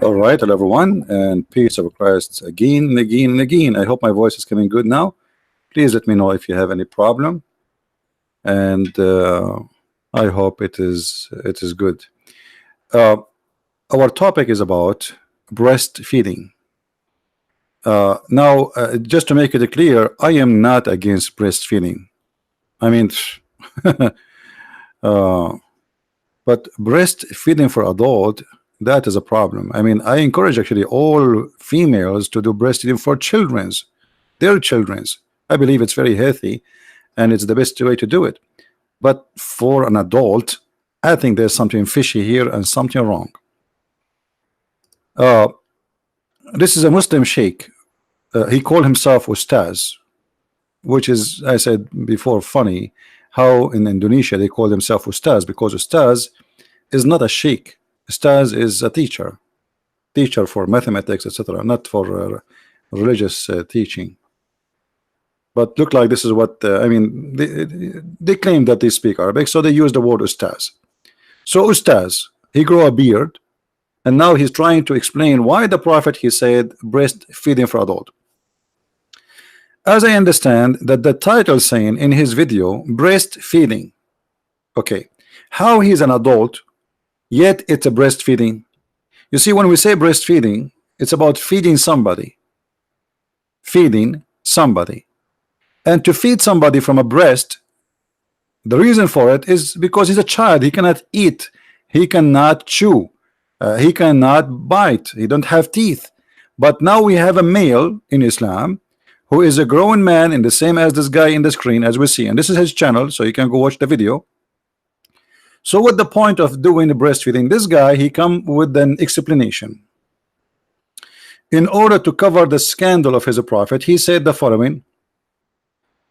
All right, hello everyone, and peace of Christ again and again and again. I hope my voice is coming good now. Please let me know if you have any problem, and I hope it is good. Uh, our topic is about breastfeeding. Now, just to make it clear, I am not against breastfeeding. I mean, uh, but breastfeeding for adult, that is a problem. I mean, I encourage actually all females to do breastfeeding for their children's. I believe it's very healthy and it's the best way to do it. But for an adult, I think there's something fishy here and something wrong. Uh, this is a Muslim sheikh. He called himself Ustaz, which is, I said before, funny how in Indonesia they call themselves Ustaz, because Ustaz is not a sheikh. Ustaz is a teacher for mathematics, etc., not for religious teaching. But look like this is what I mean. They claim that they speak Arabic, so they use the word Ustaz. So Ustaz, he grew a beard, and now he's trying to explain why the Prophet, he said breastfeeding for adult. As I understand that the title saying in his video breastfeeding, okay, how he's an adult yet it's a breastfeeding. You see, when we say breastfeeding, it's about feeding somebody, and to feed somebody from a breast, the reason for it is because he's a child. He cannot eat, he cannot chew, he cannot bite, he don't have teeth. But now we have a male in Islam who is a grown man, in the same as this guy in the screen, as we see, and this is his channel, so you can go watch the video. So what the point of doing the breastfeeding? This guy, he come with an explanation. In order to cover the scandal of his prophet, he said the following,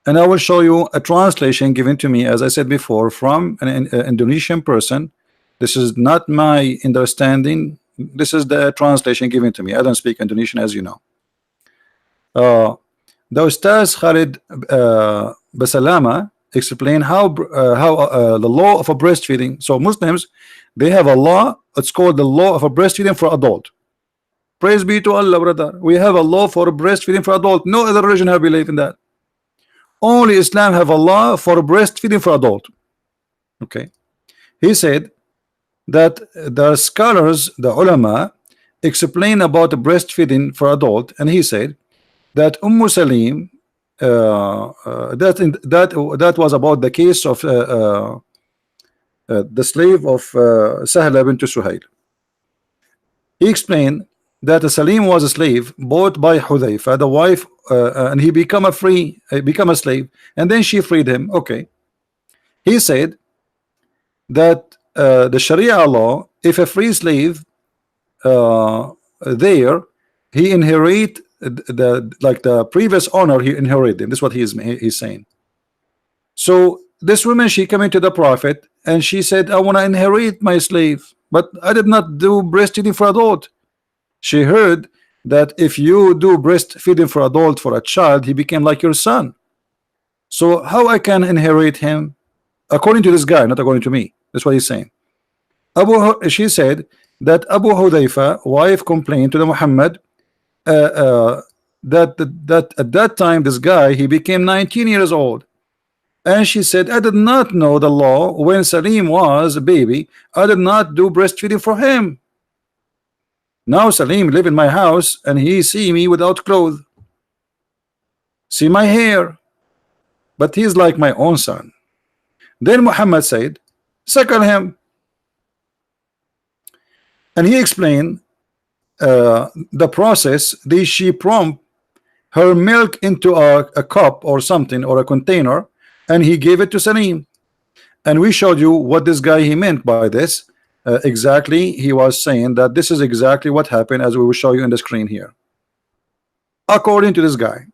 and I will show you a translation given to me, as I said before, from an Indonesian person. This is not my understanding. This is the translation given to me. I don't speak Indonesian, as you know. The Ustaz Khalid Basalama explain how the law of a breastfeeding. So Muslims, they have a law. It's called the law of a breastfeeding for adult. Praise be to Allah, brother. We have a law for breastfeeding for adult. No other religion have believe in that. Only Islam have a law for breastfeeding for adult. Okay, he said that the scholars, the ulama, explain about the breastfeeding for adult, and he said that Salim, that was about the case of the slave of Sahla bint Suhail. He explained that Salim was a slave bought by Hudayfa, the wife, and he become a slave, and then she freed him. Okay, he said that the Sharia law, if a free slave there, he inherit the previous owner, he inherited him. This is what he's saying. So this woman, she came into the Prophet and she said, I want to inherit my slave, but I did not do breastfeeding for adult. She heard that if you do breastfeeding for adult for a child, he became like your son. So how I can inherit him? According to this guy, not according to me. That's what he's saying. She said that Abu Hudayfa wife complained to the Muhammad that at that time this guy, he became 19 years old, and she said, I did not know the law when Salim was a baby. I did not do breastfeeding for him. Now Salim live in my house and he see me without clothes, see my hair, but he's like my own son. Then Muhammad said, suckle him, and he explained the process. She pumped her milk into a cup or something, or a container, and he gave it to Salim. And we showed you what this guy he meant by this. Exactly, he was saying that this is exactly what happened, as we will show you in the screen here, according to this guy.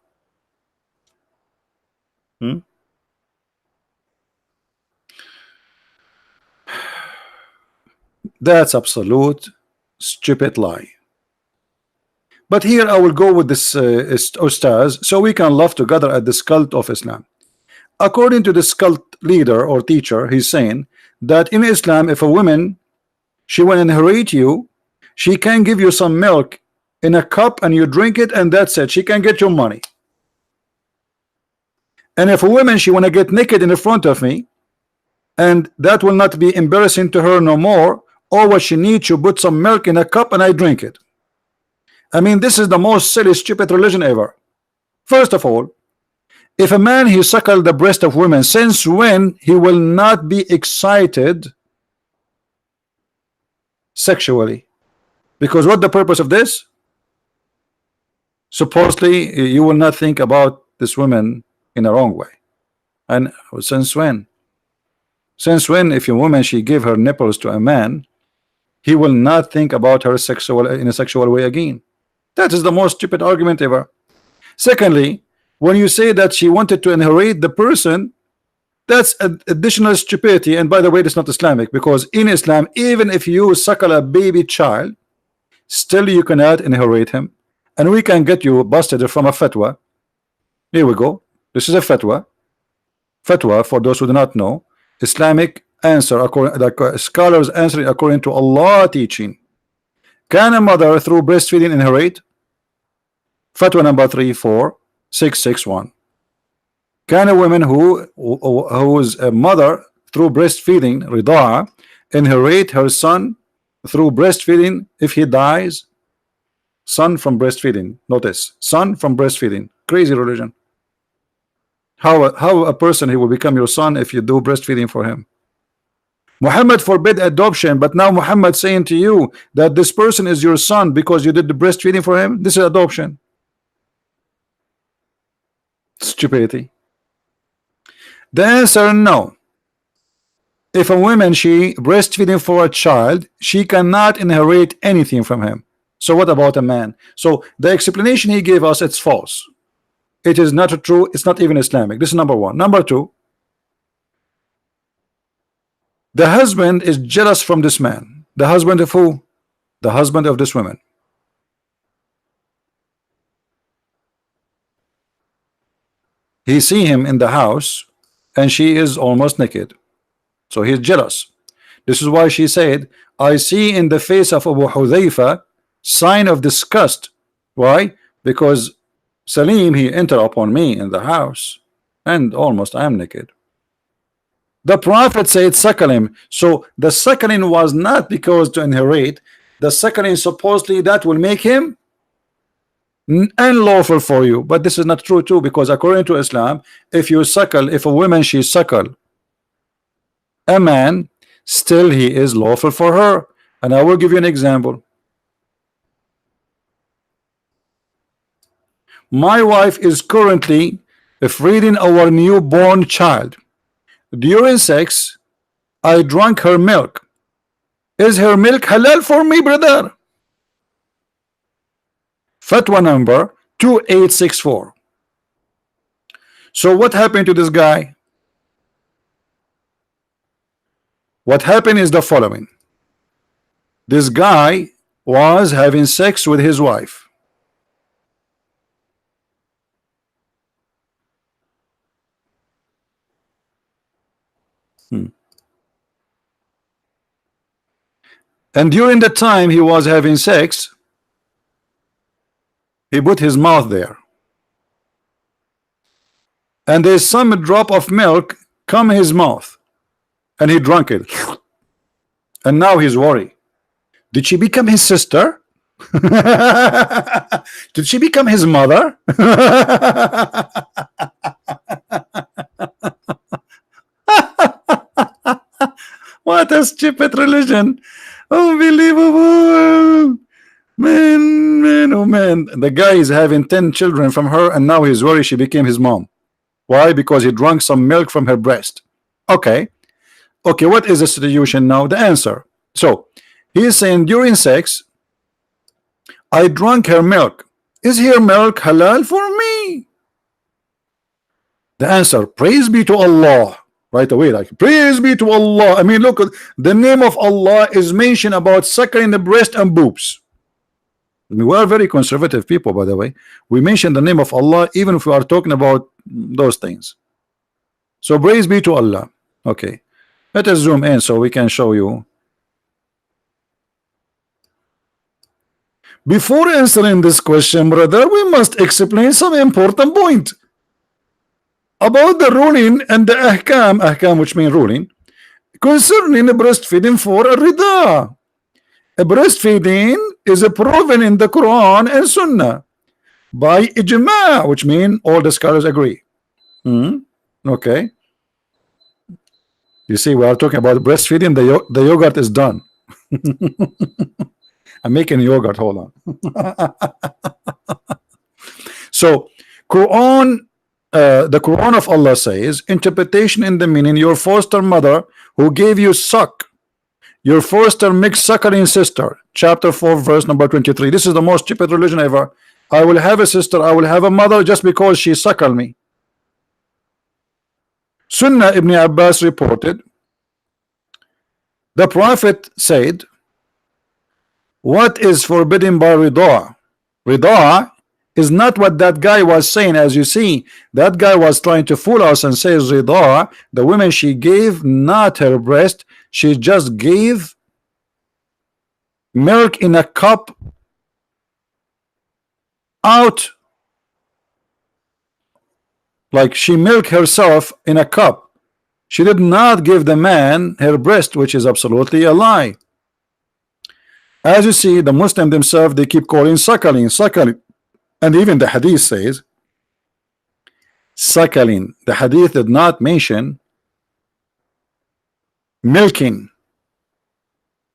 That's absolute stupid lie. But here I will go with this Ustaz, so we can laugh together at this cult of Islam. According to this cult leader or teacher, he's saying that in Islam, if a woman, she will inherit you, She can give you some milk in a cup and you drink it and that's it. She can get your money. And if a woman, she want to get naked in the front of me, and that will not be embarrassing to her no more, or what she needs, you put some milk in a cup and I drink it. I mean, this is the most silly, stupid religion ever. First of all, if a man he suckle the breast of women, since when he will not be excited sexually? Because what the purpose of this? Supposedly you will not think about this woman in a wrong way. And since when? Since when, if a woman she give her nipples to a man, he will not think about her sexual in a sexual way again? That is the most stupid argument ever. Secondly, when you say that she wanted to inherit the person, that's additional stupidity. And by the way, it's not Islamic, because in Islam, even if you suckle a baby child, still you cannot inherit him. And we can get you busted from a fatwa. Here we go. This is a fatwa. Fatwa, for those who do not know, Islamic answer, according like scholars answering according to Allah teaching. Can a mother through breastfeeding inherit? Fatwa number 34661. Can a woman who is a mother through breastfeeding, rida'a, inherit her son through breastfeeding if he dies? Son from breastfeeding. Notice, son from breastfeeding. Crazy religion. How a person he will become your son if you do breastfeeding for him? Muhammad forbid adoption, but now Muhammad saying to you that this person is your son because you did the breastfeeding for him. This is adoption. Stupidity. The answer, no. If a woman she breastfeeding for a child, she cannot inherit anything from him. So what about a man? So the explanation he gave us, it's false. It is not true. It's not even Islamic. This is number one. Number two, the husband is jealous from this man. The husband of who? The husband of this woman. He see him in the house and she is almost naked. So he's jealous. This is why she said, I see in the face of Abu Hudhayfa sign of disgust. Why? Because Salim, he entered upon me in the house and almost I am naked. The Prophet said suckle him. So the suckling was not because to inherit. The suckling supposedly that will make him unlawful for you. But this is not true too, because according to Islam, if you suckle, if a woman she suckle a man, still he is lawful for her. And I will give you an example. My wife is currently feeding our newborn child. During sex, I drank her milk. Is her milk halal for me, brother? Fatwa number 2864. So what happened to this guy? What happened is the following. This guy was having sex with his wife. And during the time he was having sex, he put his mouth there. And there's some drop of milk come his mouth. And he drank it. And now he's worried. Did she become his sister? Did she become his mother? What a stupid religion. Unbelievable. Man, oh man. The guy is having 10 children from her and now he's worried she became his mom. Why? Because he drank some milk from her breast. Okay, what is the situation now? The answer. So he is saying during sex, I drank her milk. Is her milk halal for me? The answer, praise be to Allah. Right away, like, praise be to Allah. I mean, look, the name of Allah is mentioned about suckling the breast and boobs. I mean, we are very conservative people, by the way. We mention the name of Allah even if we are talking about those things. So praise be to Allah. Okay, let us zoom in so we can show you. Before answering this question, brother, we must explain some important point about the ruling and the ahkam, which mean ruling, concerning the breastfeeding for a rida. A breastfeeding is proven in the Quran and Sunnah by ijma, which mean all the scholars agree. Okay. You see, we are talking about breastfeeding. The yogurt is done. I'm making yogurt. Hold on. So, the Quran of Allah says, interpretation in the meaning, your foster mother who gave you suck, your foster mixed suckling sister, chapter 4, verse number 23. This is the most stupid religion ever. I will have a sister, I will have a mother just because she suckled me. Sunnah Ibn Abbas reported, the Prophet said, what is forbidden by rida? Rida is not what that guy was saying. As you see, that guy was trying to fool us and says rida, the woman she gave not her breast, she just gave milk in a cup out, like she milked herself in a cup. She did not give the man her breast, which is absolutely a lie. As you see, the Muslims themselves, they keep calling suckling, suckling. And even the hadith says suckling. The hadith did not mention milking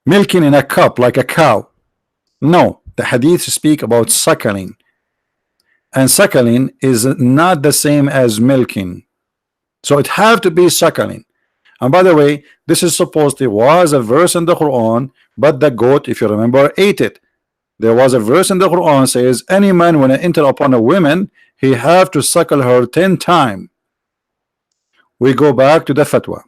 in a cup like a cow. No, the hadith speak about suckling, and suckling is not the same as milking, so it have to be suckling. And by the way, this is supposedly was a verse in the Quran, but the goat, if you remember, ate it. There was a verse in the Quran says, any man when I enter upon a woman, he have to suckle her 10 times. We go back to the fatwa.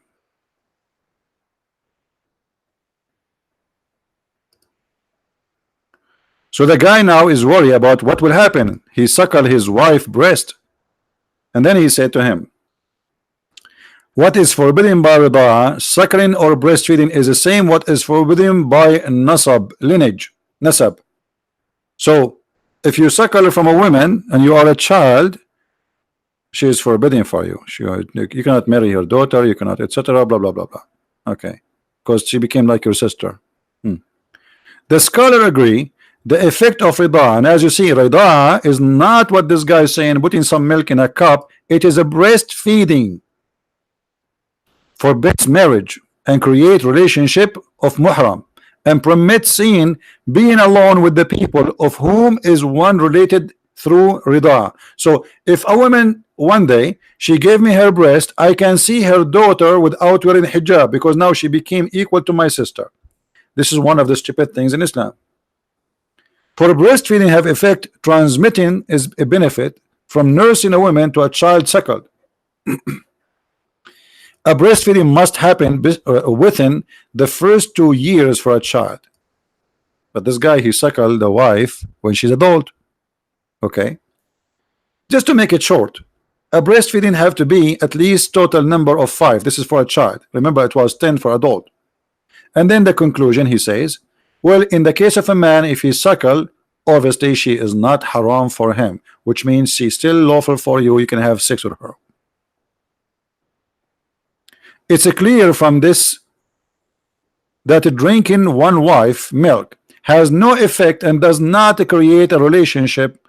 So the guy now is worried about what will happen. He suckled his wife's breast, and then he said to him, what is forbidden by rida, suckling or breastfeeding, is the same what is forbidden by nasab, lineage, nasab. So if you suckle from a woman and you are a child, she is forbidden for you. You cannot marry her daughter, you cannot, etc. Blah blah blah blah. Okay, because she became like your sister. The scholar agree the effect of rida, and as you see, rida is not what this guy is saying, putting some milk in a cup. It is a breastfeeding forbids marriage and create relationship of muhram and permits seeing being alone with the people of whom is one related through rida. So if a woman one day she gave me her breast, I can see her daughter without wearing hijab, because now she became equal to my sister. This is one of the stupid things in Islam. For breastfeeding have effect, transmitting is a benefit from nursing a woman to a child suckled. A breastfeeding must happen within the first 2 years for a child. But this guy, he suckled the wife when she's adult. Okay, just to make it short, a breastfeeding have to be at least total number of 5. This is for a child. Remember, it was 10 for adult. And then the conclusion, he says, well, in the case of a man, if he suckle, obviously she is not haram for him, which means she's still lawful for you. You can have sex with her. It's clear from this that drinking one wife milk has no effect and does not create a relationship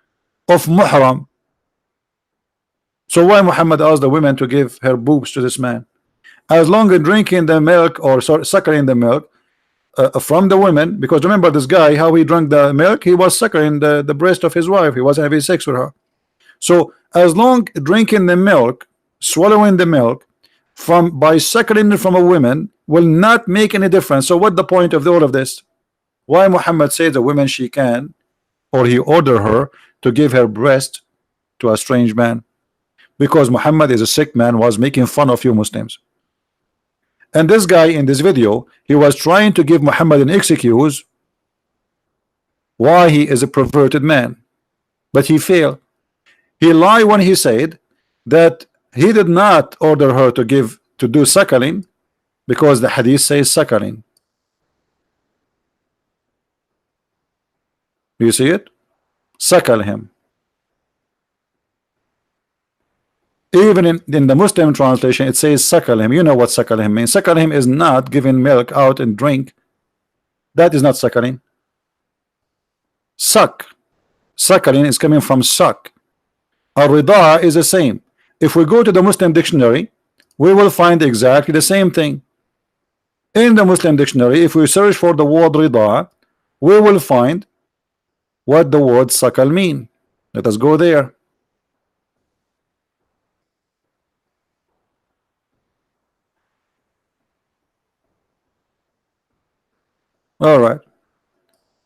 of muhram. So why Muhammad asked the women to give her boobs to this man? As long as drinking the milk, or sorry, suckling the milk from the women, because remember this guy, how he drank the milk, he was suckling the breast of his wife, he wasn't having sex with her. So as long drinking the milk, swallowing the milk by suckling from a woman will not make any difference. So what the point of all of this? Why Muhammad says the woman she can, or he ordered her to give her breast to a strange man? Because Muhammad is a sick man, was making fun of you Muslims. And this guy in this video, he was trying to give Muhammad an excuse why he is a perverted man, but he failed. He lied when he said that he did not order her to do suckling, because the hadith says suckling. Do you see it? Suckle him. Even in the Muslim translation, it says suckle him. You know what suckle him means. Suckle him is not giving milk out and drink. That is not suckling. Suck. Suckling is coming from suck. Al-Rida is the same. If we go to the Muslim dictionary, we will find exactly the same thing. In the Muslim dictionary, if we search for the word Rida, we will find what the word suckle mean. Let us go there. All right.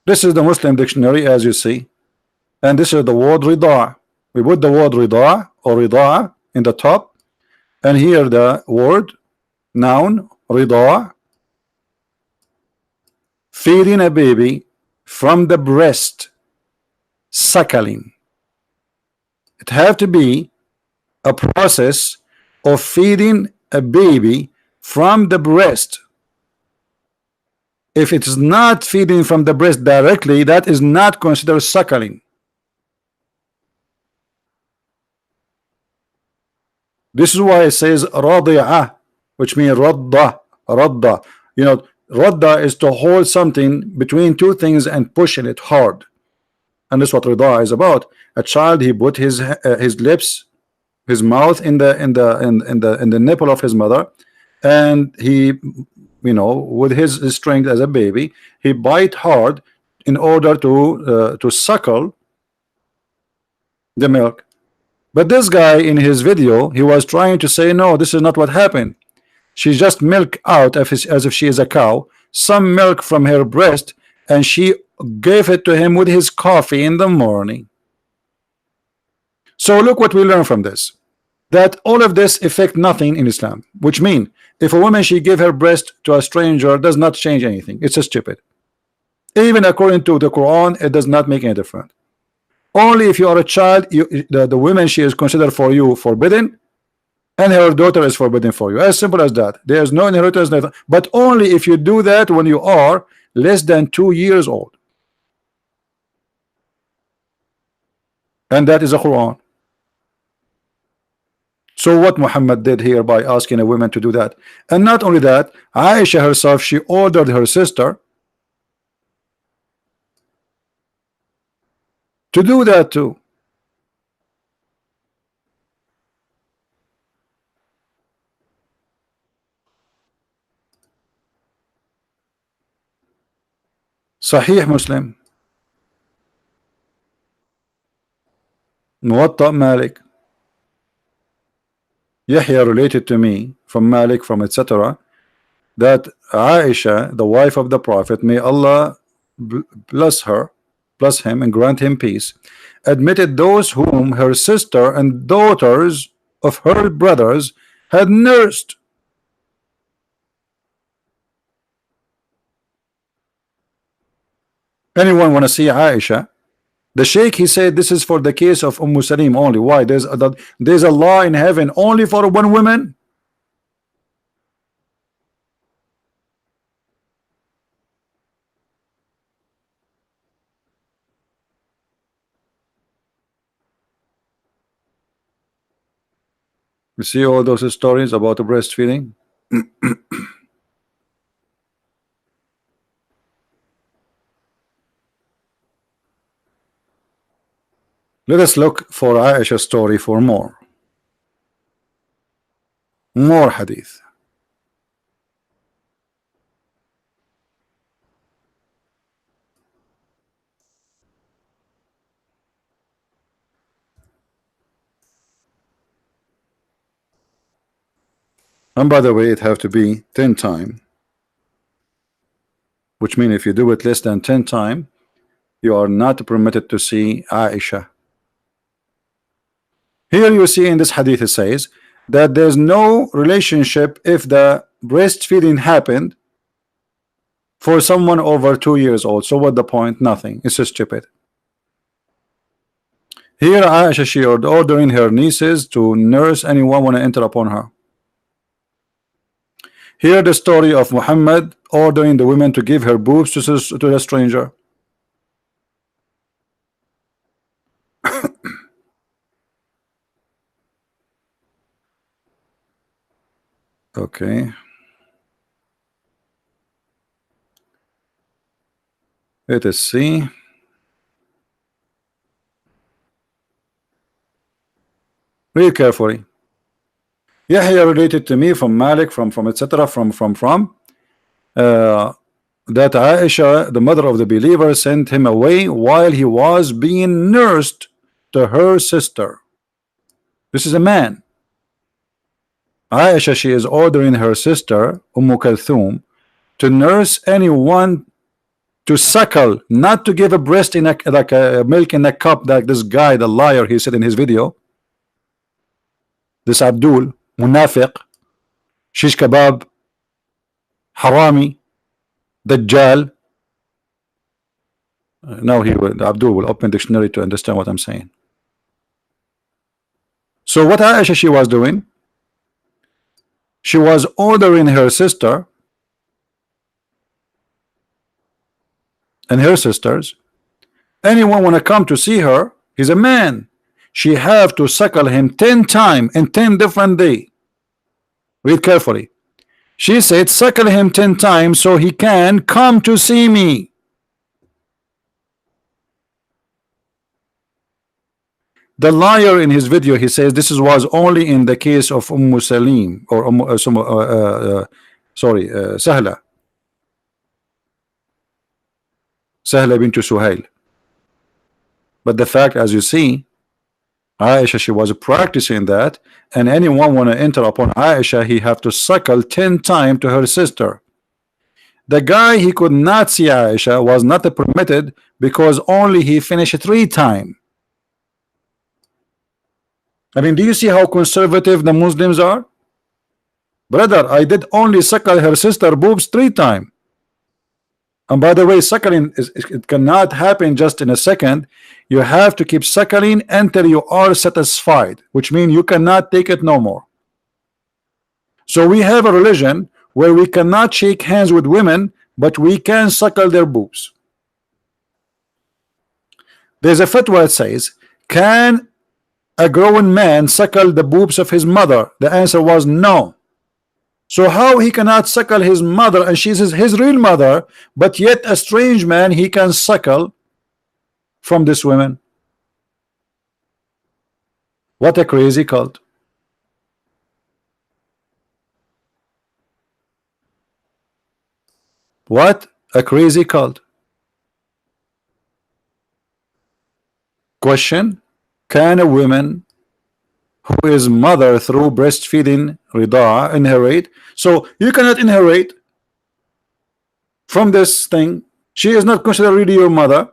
This is the Muslim dictionary, as you see, and this is the word Rida. We put the word Rida or Rida in the top, and here the word noun Rida, feeding a baby from the breast, suckling. It have to be a process of feeding a baby from the breast. If it is not feeding from the breast directly, that is not considered suckling. This is why it says radi'ah, which means radda, radda. You know, radda is to hold something between two things and pushing it hard, and that's what rida is about. A child, he put his lips, his mouth in the nipple of his mother, and he, you know, with his strength as a baby, he bite hard in order to suckle the milk. But this guy in his video, he was trying to say, no, this is not what happened. She just milk out as if she is a cow, some milk from her breast, and she gave it to him with his coffee in the morning. So look what we learn from this, that all of this affect nothing in Islam, which mean if a woman, she give her breast to a stranger, does not change anything. It's a stupid. Even according to the Quran, it does not make any difference. Only if you are a child, the woman, she is considered for you forbidden, and her daughter is forbidden for you. As simple as that. There is no inheritance, but only if you do that when you are less than 2 years old. And that is the Quran. So what Muhammad did here by asking a woman to do that, and not only that, Aisha herself, she ordered her sister to do that too. Sahih Muslim, Muwatta Malik, Yahya related to me from Malik, from etc., that Aisha, the wife of the Prophet, may Allah bless her, bless him and grant him peace, admitted those whom her sister and daughters of her brothers had nursed. Anyone want to see Aisha? The Sheikh, he said this is for the case of Salim only. Why? There's a law in heaven only for one woman. You see all those stories about the breastfeeding. Let us look for Aisha's story for more hadith. And by the way, it have to be 10 times, which means if you do it less than 10 times, you are not permitted to see Aisha. Here you see in this hadith it says that there's no relationship if the breastfeeding happened for someone over 2 years old. So what the point? Nothing. It's so stupid. Here Aisha, she ordering her nieces to nurse anyone want to enter upon her. Here the story of Muhammad ordering the women to give her boobs to the stranger. Okay. Let us see. Read carefully. Yahya related to me from Malik, from etc. From that Aisha, the mother of the believer, sent him away while he was being nursed to her sister. This is a man. Aisha, she is ordering her sister Kulthum to nurse anyone, to suckle, not to give a breast in a, like a milk in a cup, like this guy, the liar, he said in his video. This Abdul, Munafiq, Shish Kebab, Harami, Dajjal. Now Abdul will open dictionary to understand what I'm saying. So what Aisha she was doing? She was ordering her sister and her sisters, anyone wanna come to see her, he's a man, she have to suckle him 10 times in 10 different days. Read carefully. She said suckle him 10 times so he can come to see me. The liar in his video, he says this was only in the case of Salim or Sahla bint Suhail. But the fact, as you see, Aisha, she was practicing that, and anyone want to enter upon Aisha, he have to suckle 10 times to her sister. The guy, he could not see Aisha, was not permitted because only he finished 3 times. I mean, do you see how conservative the Muslims are? Brother, I did only suckle her sister boobs 3 times. And by the way, suckling it cannot happen just in a second. You have to keep suckling until you are satisfied, which means you cannot take it no more. So we have a religion where we cannot shake hands with women, but we can suckle their boobs. There's a fatwa that says, can a grown man suckle the boobs of his mother? The answer was no. So how he cannot suckle his mother, and she's his real mother, but yet a strange man he can suckle from this woman? What a crazy cult. What a crazy cult. Question: can a woman who is mother through breastfeeding rida'a inherit? So you cannot inherit from this thing. She is not considered really your mother,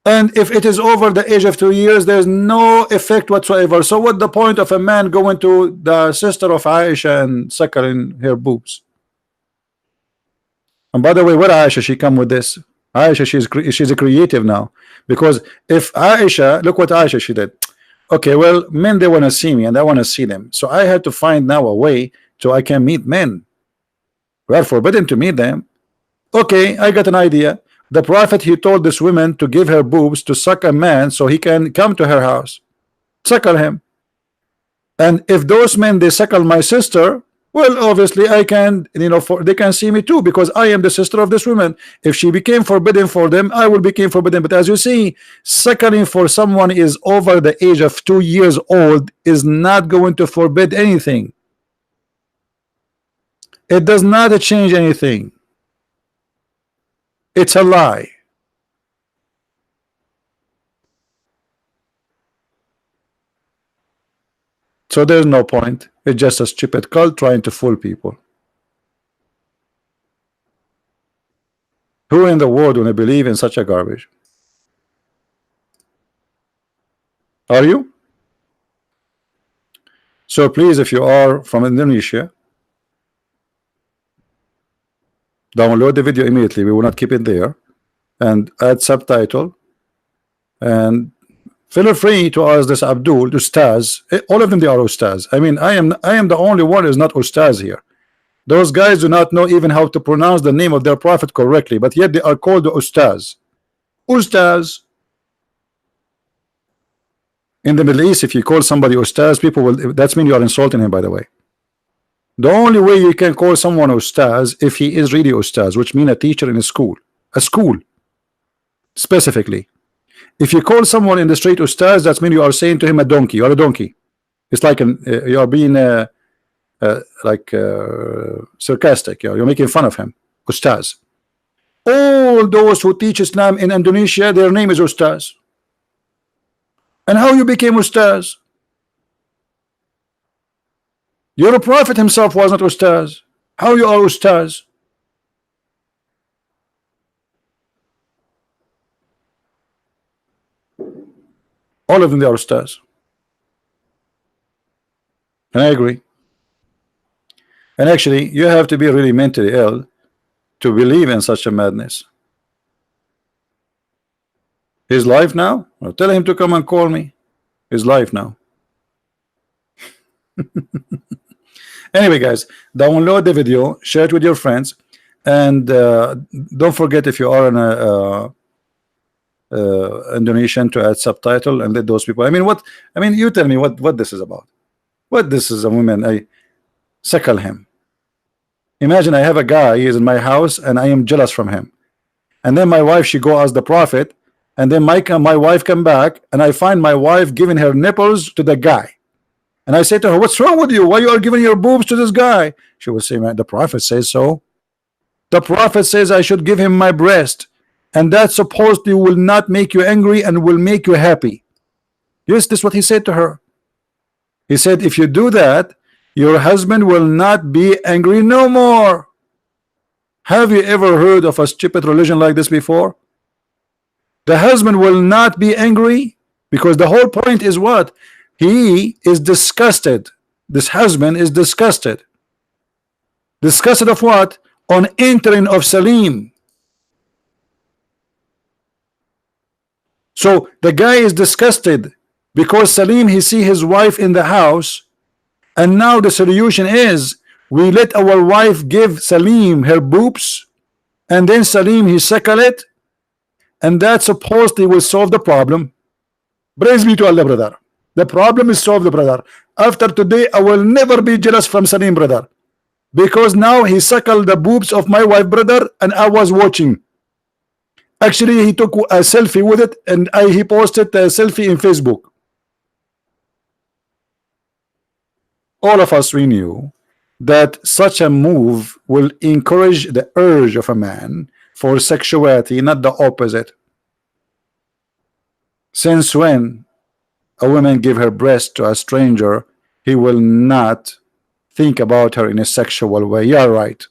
and if it is over the age of 2 years, there's no effect whatsoever. So what the point of a man going to the sister of Aisha and suckling her boobs? And by the way, what Aisha she come with this? Aisha, she's a creative now, because if Aisha, look what Aisha she did. Okay, well, men, they want to see me and I want to see them, so I had to find now a way so I can meet men. We are forbidden to meet them. Okay, I got an idea. The Prophet, he told this woman to give her boobs to suck a man so he can come to her house, suckle him. And if those men they suckle my sister, well, obviously I can, you know, they can see me too, because I am the sister of this woman. If she became forbidden for them, I will become forbidden. But as you see, suckling for someone is over the age of 2 years old is not going to forbid anything. It does not change anything. It's a lie. So there's no point. It's just a stupid cult trying to fool people. Who in the world will believe in such a garbage? Are you? So please, if you are from Indonesia, download the video immediately. We will not keep it there, and add subtitle, and feel free to ask this Abdul, Ustaz. All of them, they are Ustaz. I mean, I am the only one who is not Ustaz here. Those guys do not know even how to pronounce the name of their prophet correctly, but yet they are called the Ustaz. Ustaz. In the Middle East, if you call somebody Ustaz, people will, that's mean you are insulting him, by the way. The only way you can call someone ustaz if he is really ustaz, which means a teacher in a school specifically. If you call someone in the street ustaz, that means you are saying to him a donkey. You're a donkey. It's like you are being sarcastic. You're making fun of him. Ustaz. All those who teach Islam in Indonesia, their name is ustaz. And how you became ustaz? Your prophet himself was not ustaz. How you are ustaz? All of them, they are ustaz. And I agree. And actually, you have to be really mentally ill to believe in such a madness. His life now? Well, tell him to come and call me. His life now. Anyway, guys, download the video, share it with your friends, and don't forget, if you are an Indonesian, to add subtitle and let those people. I mean, you tell me what this is about. What this is a woman? I suckle him. Imagine I have a guy, he is in my house, and I am jealous from him. And then my wife, she go ask the prophet, and then my wife come back, and I find my wife giving her nipples to the guy. And I say to her, what's wrong with you? Why you are giving your boobs to this guy? She will say, man, the prophet says so. The prophet says I should give him my breast, and that supposedly will not make you angry and will make you happy. Yes, this is what he said to her. He said, if you do that, your husband will not be angry no more. Have you ever heard of a stupid religion like this before? The husband will not be angry, because the whole point is what? He is disgusted. This husband is disgusted. Disgusted of what? On entering of Salim. So the guy is disgusted because Salim, he see his wife in the house, and now the solution is we let our wife give Salim her boobs, and then Salim he suckle it, and that supposedly will solve the problem. Praise be to Allah, brother. The problem is solved, brother. After today, I will never be jealous from Salim, brother, because now he suckled the boobs of my wife, brother, and I was watching. Actually, he took a selfie with it, and he posted a selfie in Facebook. All of us, we knew that such a move will encourage the urge of a man for sexuality, not the opposite. Since when a woman give her breast to a stranger, he will not think about her in a sexual way. Yeah, right.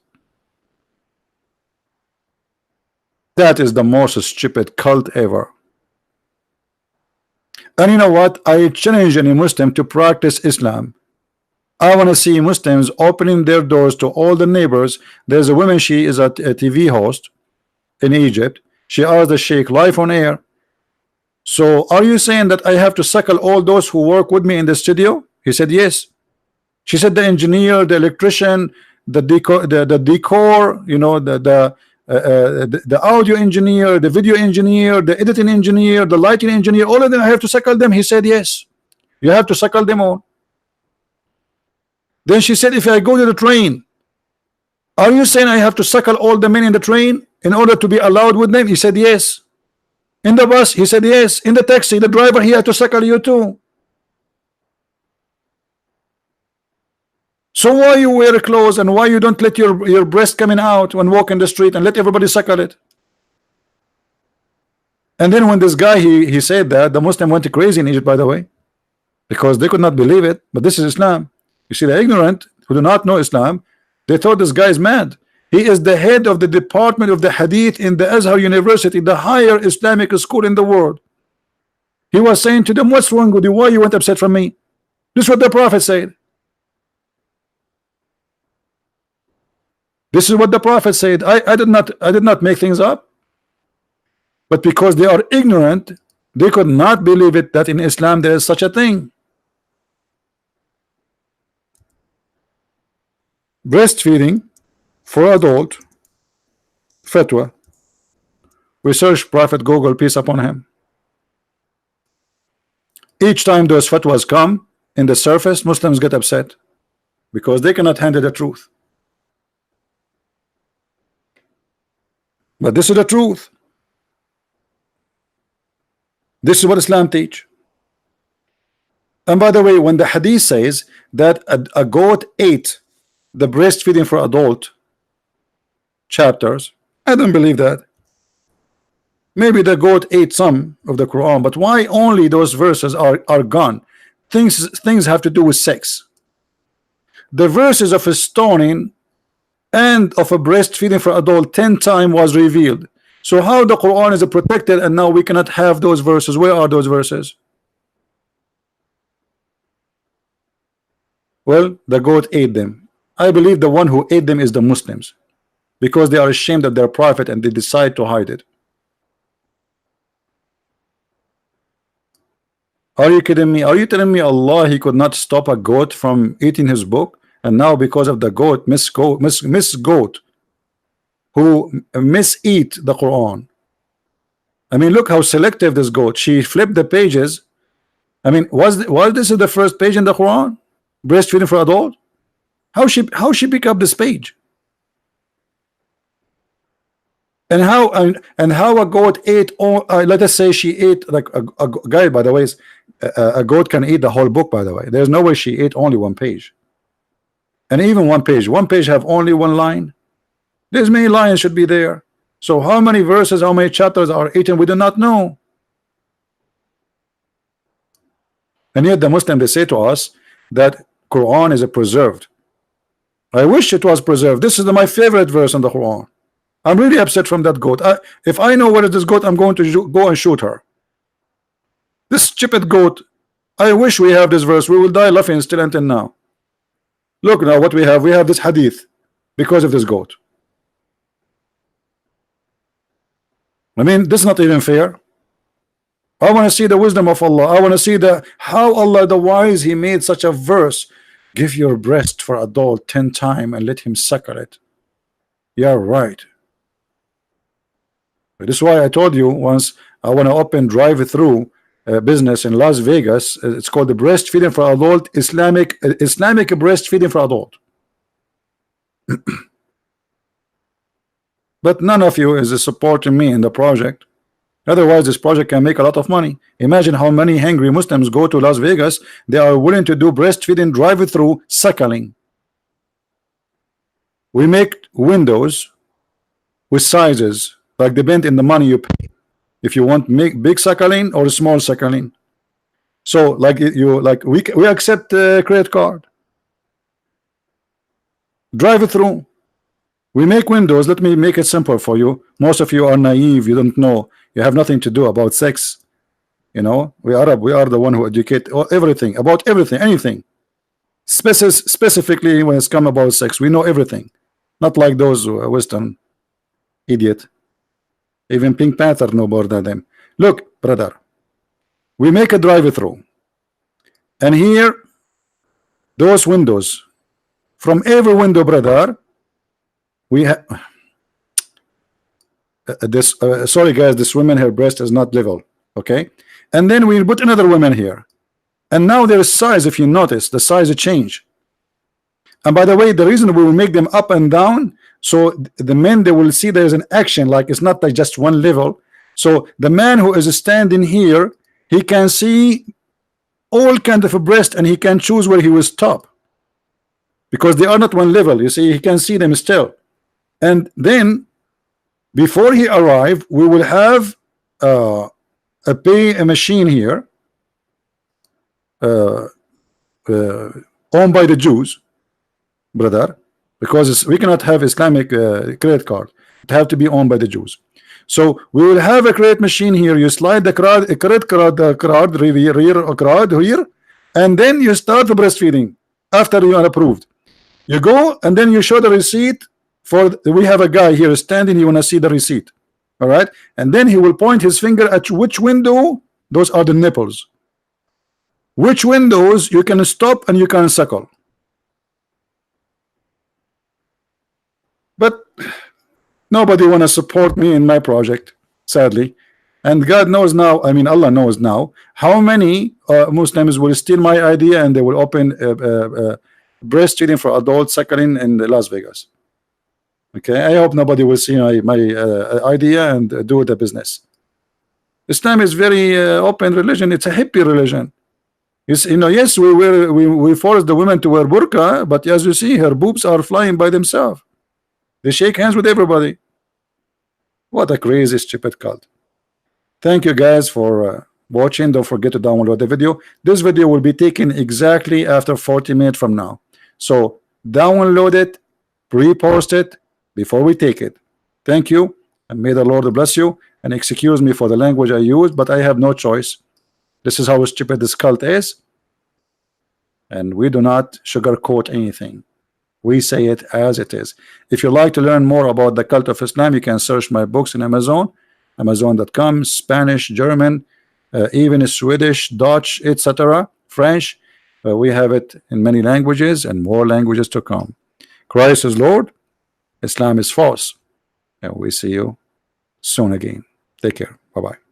That is the most stupid cult ever. And you know what? I challenge any Muslim to practice Islam. I want to see Muslims opening their doors to all the neighbors. There's a woman, she is a TV host in Egypt. She asked the Sheikh live on air, so are you saying that I have to suckle all those who work with me in the studio? He said yes. She said the engineer, the electrician, the decor, you know, the audio engineer, the video engineer, the editing engineer, the lighting engineer, all of them, I have to suckle them? He said yes, you have to suckle them all. Then she said, if I go to the train, are you saying I have to suckle all the men in the train in order to be allowed with them? He said yes. In the bus, he said yes. In the taxi, the driver, he had to suckle you too. So why you wear clothes, and why you don't let your breast coming out when walk in the street and let everybody suckle it? And then when this guy he said that, the Muslim went crazy in Egypt, by the way, because they could not believe it. But this is Islam. You see, the ignorant who do not know Islam, they thought this guy is mad. He is the head of the department of the Hadith in the Azhar University, the higher Islamic school in the world. He was saying to them, what's wrong with you? Why you went upset from me? This is what the Prophet said. This is what the Prophet said. I did not make things up. But because they are ignorant, they could not believe it, that in Islam there is such a thing. Breastfeeding for adult fatwa. We search Prophet Google, peace upon him. Each time those fatwas come in the surface, Muslims get upset. because they cannot handle the truth. But this is the truth. This is what Islam teach. And by the way, when the hadith says that a goat ate the breastfeeding for adult chapters, I don't believe that. Maybe the goat ate some of the Quran, but why only those verses are gone? Things have to do with sex. The verses of a stoning and of a breastfeeding for adult 10 times was revealed. So how the Quran is protected and now we cannot have those verses? Where are those verses? Well, the goat ate them. I believe the one who ate them is the Muslims, because they are ashamed of their prophet and they decide to hide it. Are you kidding me? Are you telling me Allah, he could not stop a goat from eating his book? And now because of the goat, Miss Goat, who miseat the Quran. I mean, look how selective this goat. She flipped the pages. I mean, was this is the first page in the Quran? Breastfeeding for adult? How she pick up this page? And how a goat ate, or let us say she ate, like a guy, by the way, a goat can eat the whole book, by the way. There's no way she ate only one page. And even one page have only one line. There's many lines should be there. So how many verses, how many chapters are eaten, we do not know. And yet the Muslim, they say to us that Quran is preserved. I wish it was preserved. This is my favorite verse in the Quran. I'm really upset from that goat. If I know where is this goat, I'm going to go and shoot her. This stupid goat. I wish we have this verse. We will die laughing still until now. Look now what we have. We have this hadith because of this goat. I mean, this is not even fair. I want to see the wisdom of Allah. I want to see how Allah the wise, he made such a verse. Give your breast for adult 10 times and let him suckle it. Yeah, right. This is why I told you once, I want to open drive-through business in Las Vegas. It's called the breastfeeding for adult, Islamic breastfeeding for adult. But none of you is supporting me in the project. Otherwise this project can make a lot of money. Imagine how many hungry Muslims go to Las Vegas. They are willing to do breastfeeding drive-through suckling. We make windows with sizes like depend in the money you pay. If you want make big suckling or small suckling. So like we accept credit card. Drive-through. We make windows. Let me make it simple for you. Most of you are naive. You don't know. You have nothing to do about sex. You know, we Arab. We are the one who educate everything about everything, anything. Specifically when it's come about sex, we know everything. Not like those Western idiot. Even Pink Panther know more than them. Look, brother, we make a drive-through, and here, those windows. From every window, brother, we have this. Sorry, guys, this woman, her breast is not level. Okay, and then we put another woman here, and now their size. If you notice, the size change. And by the way, the reason we will make them up and down, so the men, they will see there's an action, like it's not like just one level. So the man who is standing here, he can see all kind of a breast, and he can choose where he will stop, because they are not one level. You see, he can see them still. And then before he arrive, we will have a machine here owned by the Jews, brother, because we cannot have Islamic credit card. It have to be owned by the Jews. So we will have a credit machine here. You slide the credit card here, and then you start the breastfeeding after you are approved. You go and then you show the receipt. We have a guy here standing. You want to see the receipt, all right? And then he will point his finger at which window. Those are the nipples. Which windows you can stop and you can suckle. But nobody want to support me in my project, sadly. And God knows now, I mean Allah knows now, how many Muslims will steal my idea and they will open breastfeeding for adults, suckling in Las Vegas. Okay, I hope nobody will see my idea and do the business. Islam is very open religion. It's a hippie religion. Yes, we force the women to wear burqa, but as you see, her boobs are flying by themselves. They shake hands with everybody. What a crazy, stupid cult. Thank you guys for watching. Don't forget to download the video. This video will be taken exactly after 40 minutes from now. So download it, pre-post it before we take it. Thank you, and may the Lord bless you. And excuse me for the language I use, but I have no choice. This is how stupid this cult is, and we do not sugarcoat anything. We say it as it is. If you'd like to learn more about the cult of Islam, you can search my books in Amazon, Amazon.com, Spanish, German, even Swedish, Dutch, etc., French. We have it in many languages and more languages to come. Christ is Lord, Islam is false, and we see you soon again. Take care. Bye-bye.